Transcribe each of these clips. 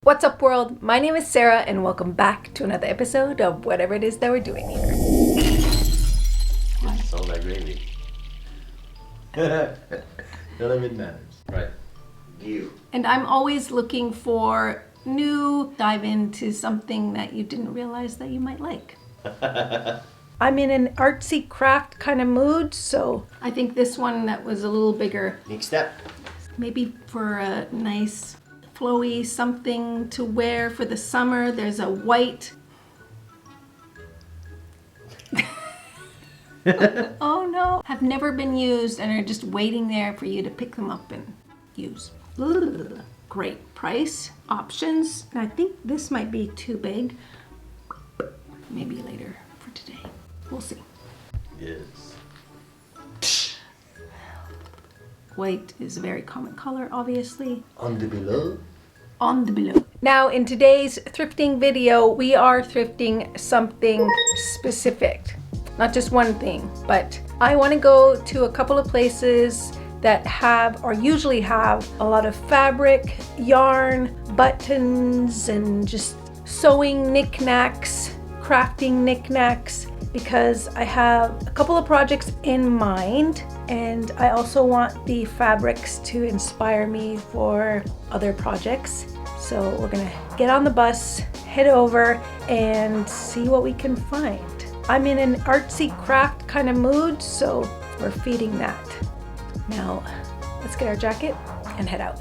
What's up, world? My name is Sarah and welcome back to another episode of whatever it is that we're doing here. Just all that gravy. None of it matters. Right. You. And I'm always looking for new dive into something that you didn't realize that you might like. I'm in an artsy craft kind of mood, so I think this one that was a little bigger. Next step. Maybe for a nice flowy something to wear for the summer. There's a white. Oh no, have never been used and are just waiting there for you to pick them up and use. Great price, options. I think this might be too big. Maybe later for today. We'll see. Yes. White is a very common color, obviously. On the below. On the below. Now in today's thrifting video, we are thrifting something specific. Not just one thing, but I want to go to a couple of places that have or usually have a lot of fabric, yarn, buttons, and just sewing knickknacks, crafting knickknacks, because I have a couple of projects in mind and I also want the fabrics to inspire me for other projects. So we're gonna get on the bus, head over and see what we can find. I'm in an artsy craft kind of mood, so we're feeding that. Now, let's get our jacket and head out.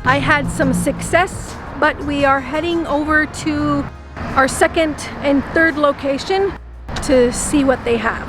I had some success, but we are heading over to our second and third location to see what they have.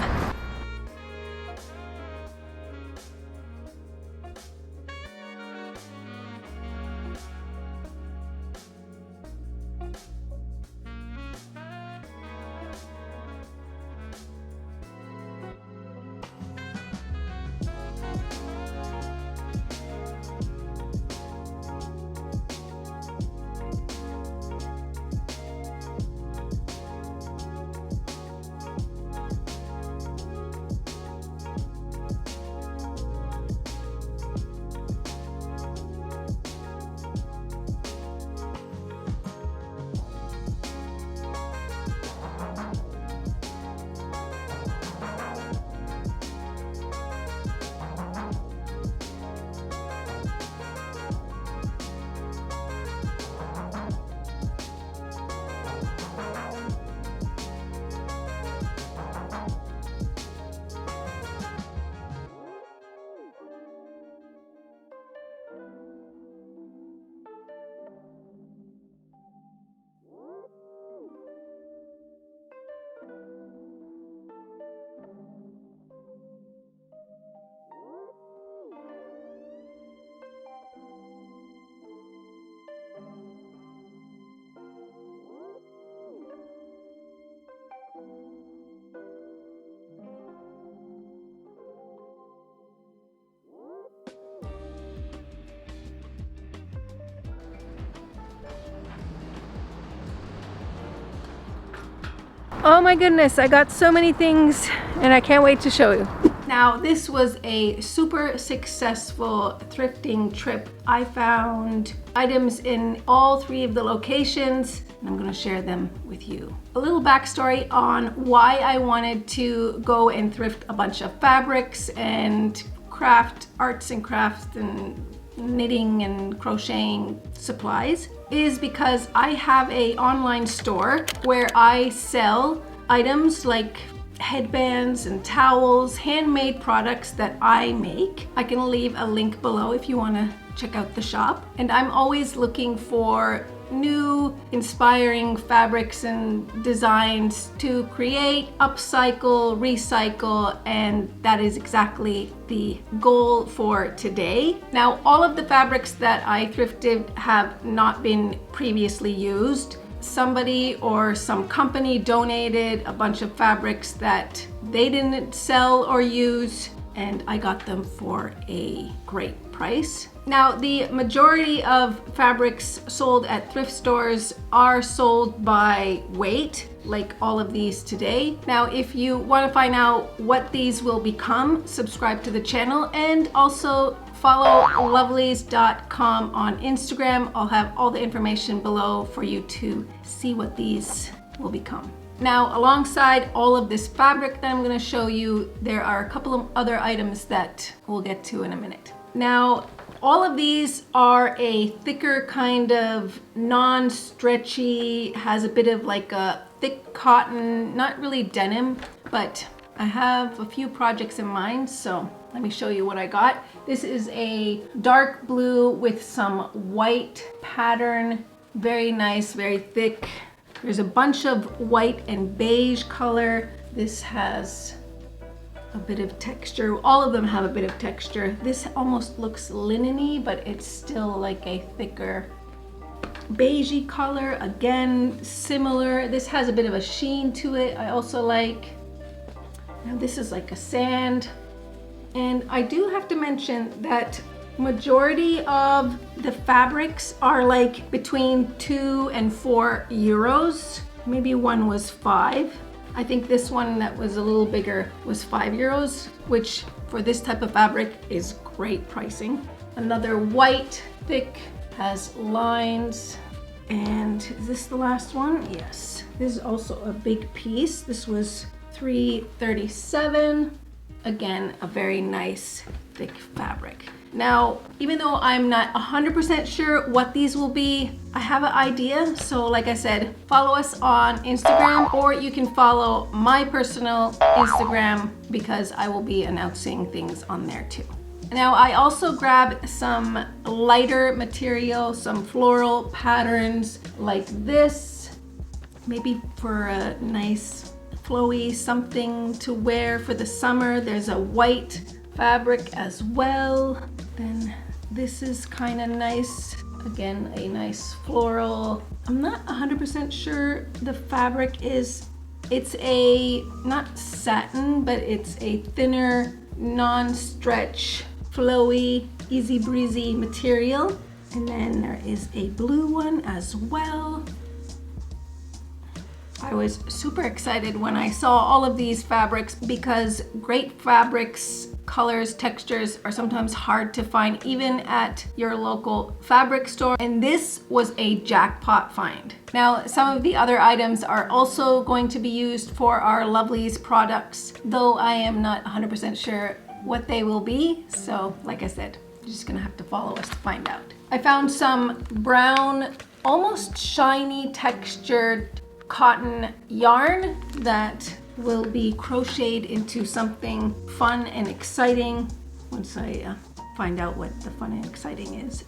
Oh my goodness, I got so many things and I can't wait to show you. Now, this was a super successful thrifting trip. I found items in all three of the locations and I'm going to share them with you. A little backstory on why I wanted to go and thrift a bunch of fabrics and arts and crafts and knitting and crocheting supplies is because I have an online store where I sell items like headbands and towels, handmade products that I make. I can leave a link below if you want to check out the shop. And I'm always looking for new inspiring fabrics and designs to create, upcycle, recycle, and that is exactly the goal for today. Now, all of the fabrics that I thrifted have not been previously used. Somebody or some company donated a bunch of fabrics that they didn't sell or use, and I got them for a great price. Now, the majority of fabrics sold at thrift stores are sold by weight, like all of these today. Now, if you want to find out what these will become, subscribe to the channel and also follow lovelies.com on Instagram. I'll have all the information below for you to see what these will become. Now, alongside all of this fabric that I'm going to show you, there are a couple of other items that we'll get to in a minute. Now, all of these are a thicker kind of non-stretchy, has a bit of like a thick cotton, not really denim, but I have a few projects in mind, so let me show you what I got. This is a dark blue with some white pattern, very nice, very thick. There's a bunch of white and beige color. This has a bit of texture. All of them have a bit of texture. This almost looks linen-y, but it's still like a thicker beigey color. Again, similar. This has a bit of a sheen to it. I also like. Now this is like a sand. And I do have to mention that majority of the fabrics are like between 2 and 4 euros. Maybe one was 5. I think this one that was a little bigger was 5 euros, which for this type of fabric is great pricing. Another white, thick, has lines. And is this the last one? Yes. This is also a big piece. This was 3.37. Again, a very nice thick fabric. Now, even though I'm not 100% sure what these will be, I have an idea. So like I said, follow us on Instagram, or you can follow my personal Instagram because I will be announcing things on there too. Now, I also grabbed some lighter material, some floral patterns like this, maybe for a nice flowy something to wear for the summer. There's a white fabric as well. Then this is kind of nice. Again, a nice floral. I'm not 100% sure the fabric is, it's a, not satin, but it's a thinner, non-stretch, flowy, easy breezy material. And then there is a blue one as well. I was super excited when I saw all of these fabrics because great fabrics, colors, textures are sometimes hard to find even at your local fabric store. And this was a jackpot find. Now, some of the other items are also going to be used for our Lovelies products, though I am not 100% sure what they will be. So like I said, you're just gonna have to follow us to find out. I found some brown, almost shiny textured cotton yarn that will be crocheted into something fun and exciting once I find out what the fun and exciting is.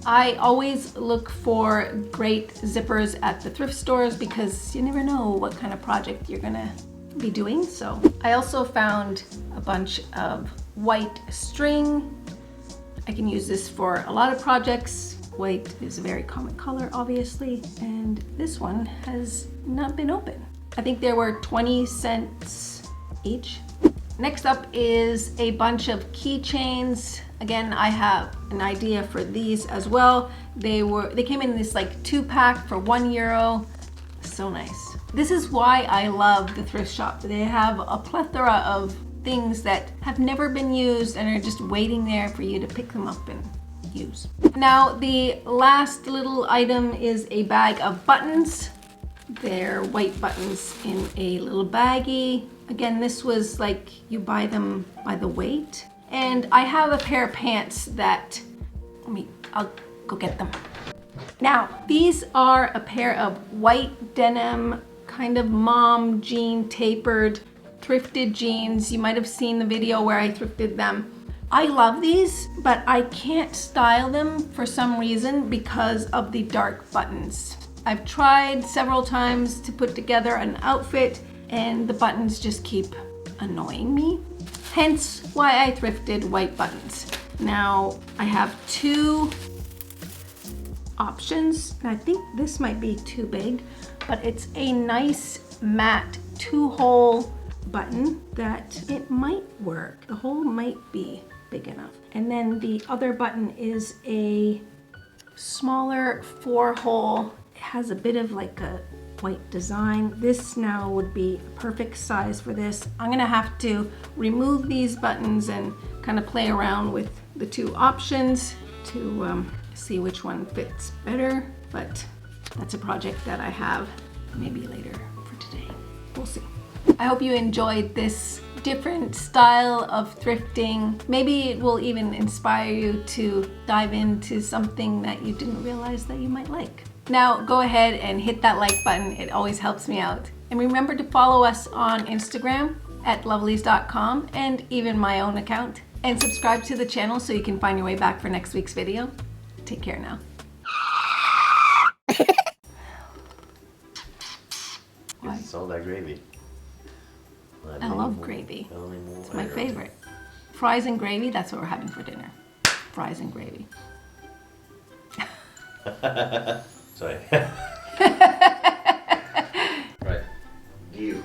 I always look for great zippers at the thrift stores because you never know what kind of project you're gonna be doing. So I also found a bunch of white string. I can use this for a lot of projects. White is a very common color, obviously, and this one has not been open. I think there were 20 cents each. Next up is a bunch of keychains. Again, I have an idea for these as well. They came in this like 2-pack for €1. So nice. This is why I love the thrift shop. They have a plethora of things that have never been used and are just waiting there for you to pick them up and use. Now, the last little item is a bag of buttons. They're white buttons in a little baggie. Again, this was like you buy them by the weight. And I have a pair of pants that, I'll go get them. Now, these are a pair of white denim, kind of mom jean tapered, thrifted jeans. You might have seen the video where I thrifted them. I love these, but I can't style them for some reason because of the dark buttons. I've tried several times to put together an outfit and the buttons just keep annoying me. Hence why I thrifted white buttons. Now I have two options. And I think this might be too big, but it's a nice matte 2-hole button that it might work. The hole might be big enough. And then the other button is a smaller 4-hole. It has a bit of like a white design. This now would be a perfect size for this. I'm gonna have to remove these buttons and kind of play around with the two options to see which one fits better, but that's a project that I have maybe later for today. We'll see. I hope you enjoyed this different style of thrifting. Maybe it will even inspire you to dive into something that you didn't realize that you might like. Now go ahead and hit that like button. It always helps me out. And remember to follow us on Instagram at lovelies.com and even my own account. And subscribe to the channel so you can find your way back for next week's video. Take care now. It's all that gravy. I love gravy. It's my favorite. Fries and gravy, that's what we're having for dinner. Fries and gravy. Sorry. Right. You.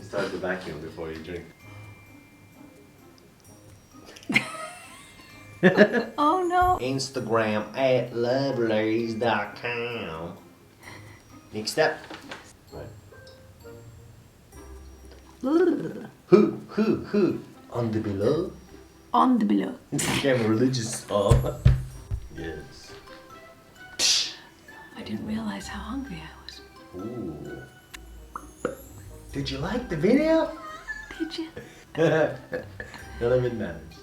Start the vacuum before you drink. Oh no. Instagram at lovelies.com. Next step. Right. Who? On the below? On the below. Became religious. Oh. Yes. I didn't realize how hungry I was. Ooh. Did you like the video? Did you? None of it matters.